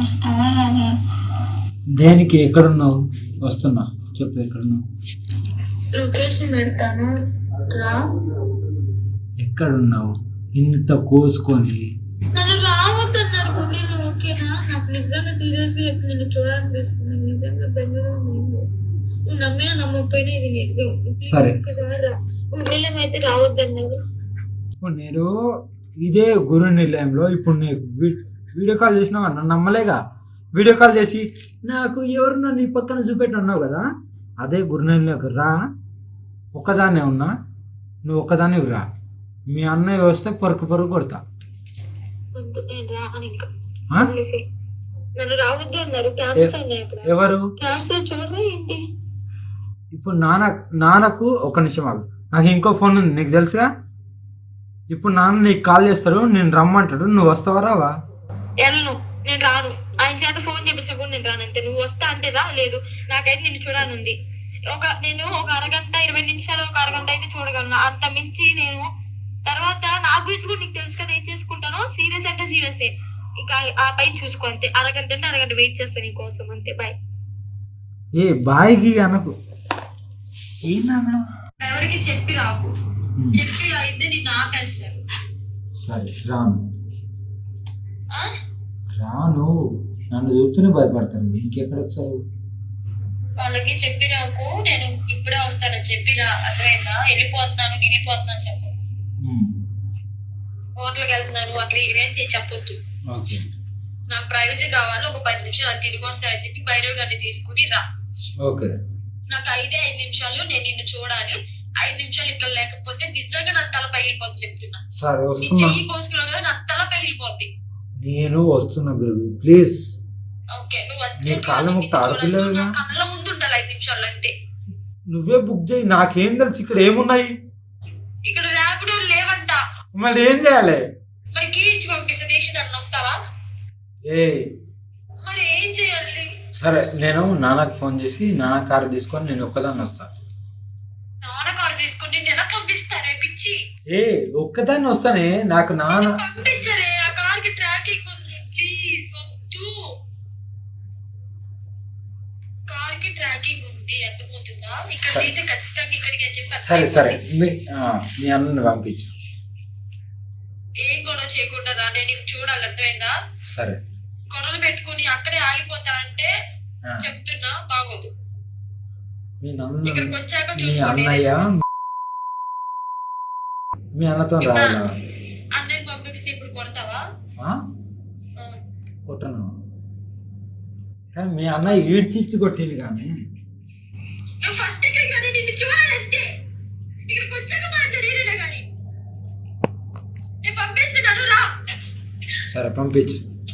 వస్తావా రాదా? దేనికి? ఎక్కడున్నావు? వస్తున్నా. చెప్పు ఎక్కడున్నావు? లొకేషన్ పెడతాను రా. ఎక్కడున్నావు? ఇంత కోసుకొని నన్ను రావద్దన్నారు గుండెలు. ఓకేనా? నాకు నిజంగా సీరియస్గా చెప్పి నిన్ను చూడాలనిపిస్తుంది. నిజంగా బెంగగా ఉంది. నువ్వు నమ్మినా నమ్మకపోయినా ఇది నిజం. సరే. ఒక్కసారి రా. గుండెలం అయితే రావద్దన్నారు. ఇప్పుడు నేను ఇదే గురు నిలయంలో ఇప్పుడు నీకు వీడియో కాల్ చేసినావు, నన్ను నమ్మలేగా. వీడియో కాల్ చేసి నాకు ఎవరున్నా నీ పక్కన చూపెట్టి అన్నావు కదా, అదే గురు నిలయంలోకి రా. ఒక్కదాన్నే ఉన్నా, నువ్వు ఒక్కదాన్ని రా. మీ అన్నయ్య వస్తే పరుకు పరుగు కొడతా. వద్దు, నేను రాను ఇంకా. నన్ను రావద్దు అన్నారు. క్యాన్సర్ అన్నాయి అక్కడ. ఎవరు? క్యాన్సర్ చూడరా ఏంటి? ఇప్పుడు నాన్నకు ఒక నిమిషం ఆగు. నాకు ఇంకో ఫోన్ ఉంది, నీకు తెలుసుగా. ఇప్పుడు నాన్న నీకు కాల్ చేస్తాడు, నేను రమ్మంటాడు, నువ్వు వస్తావా రావా? వెళ్ళను, నేను రాను. ఆయన చేత ఫోన్ చేపిస్తా కూడా నేను రాను. అంతే. నువ్వు వస్తా అంటే రా, లేదు నాకైతే నిన్ను చూడాలనుంది. నేను ఒక అరగంట 20 నిమిషాలు, ఒక అరగంట అయితే చూడగలను. అంత మించి నేను తర్వాత నా గురించి కూడా నీకు తెలుసు కదా ఏం చేసుకుంటానో. సీరియస్ అంటే సీరియసే. ఇంకా ఆ పైన చూసుకో అంతే. అరగంట అంటే అరగంట వెయిట్ చేస్తాను నీకోసం అంతే. బాయ్. ఏ బాయ్కి అనకు. ఎవరికి చెప్పి రాకు. చెప్పి అయితే నిన్ను ఆపేస్తారు. సరే రాను. రాను. నన్ను చూస్తూనే భయపడతారు, ఇంకెక్కడ వస్తారు? వాళ్ళకి చెప్పి రాకు. నేను ఇప్పుడే వస్తాను చెప్పిరా. అర్థమైందా? వెళ్ళిపోతున్నాను గిరిపోతున్నాను చెప్పు. హోటల్కి వెళ్తున్నాను అక్కడ ఇక్కడేం చెప్పొద్దు. నాకు ప్రైవసీ కావాలి. ఒక 10 నిమిషాలు తిరిగి వస్తానని చెప్పి భైరవ్ గారిని తీసుకుని రా. ఓకే. నాకు 5 నిమిషాలు నేను నిన్ను చూడాలి. 5 నిమిషాలు ఇక్కడ లేకపోతే నిజంగా నా తల పగిలిపోద్ది చెప్తున్నా. సరే వస్తున్నా. చెయ్యి కోసుకున్నావు కదా, నా తల పగిలిపోద్ది. నేను వస్తున్నా బేబీ, ప్లీజ్. ఓకే, నువ్వు కళ్ళ కళ్ళ ముందు ఉండాలి 5 నిమిషాలు అంతే. నువ్వే బుక్ చేయి, నాకేం తెలుసు ఇక్కడ ఏమున్నాయి. ఇక్కడ ర్యాపిడో లేవంట. మళ్ళీ ఏం చేయాలి? మరి కీ ఇచ్చి పంపిస్తే దేశం వస్తావా? మరి ఏం చేయాలి? సరే నేను నాన్నకి ఫోన్ చేసి నాన్న కారు తీసుకొని నేను ఒక్కదాన్ని వస్తా. నాన్న కారు తీసుకొని నేను ఎలా పంపిస్తారే పిచ్చి? ఒక్కదాన్ని వస్తానే. నాకు నాన్న పంపించరే. ఆ కార్ కి ట్రాకింగ్ ఉంది. ప్లీజ్ వద్దు. కార్ కి ట్రాకింగ్ ఉంది, అర్థమవుతుందా? ఇక్కడ అయితే ఖచ్చితంగా ఇక్కడికి అని చెప్పి. సరే సరే మీ అన్నని పంపించు. ఏం గొడవ చేయకుండా రా. నేను చూడాలి, అర్థమైందా? సరే. గొడవలు పెట్టుకుని అక్కడే ఆగిపోతా అంటే చెప్తున్నా బాగోదు. ఇక్కడికి వచ్చాక చూసుకోండి. మీ అన్నతో రావాలా? అన్నయ్య పంపిస్తే ఇప్పుడు కొడతావా? కొట్టను. కానీ మీ అన్నయ్య ఈడ్చిచ్చి కొట్టింది. కానీ నువ్వు ఫస్ట్ ఇక్కడికి కానీ నిన్ను చూడాలంటే ఇక్కడికి వచ్చాక మాట్లాడేదేనా కానీ నేను పంపిస్తున్నాను రా. సరే పంపించు.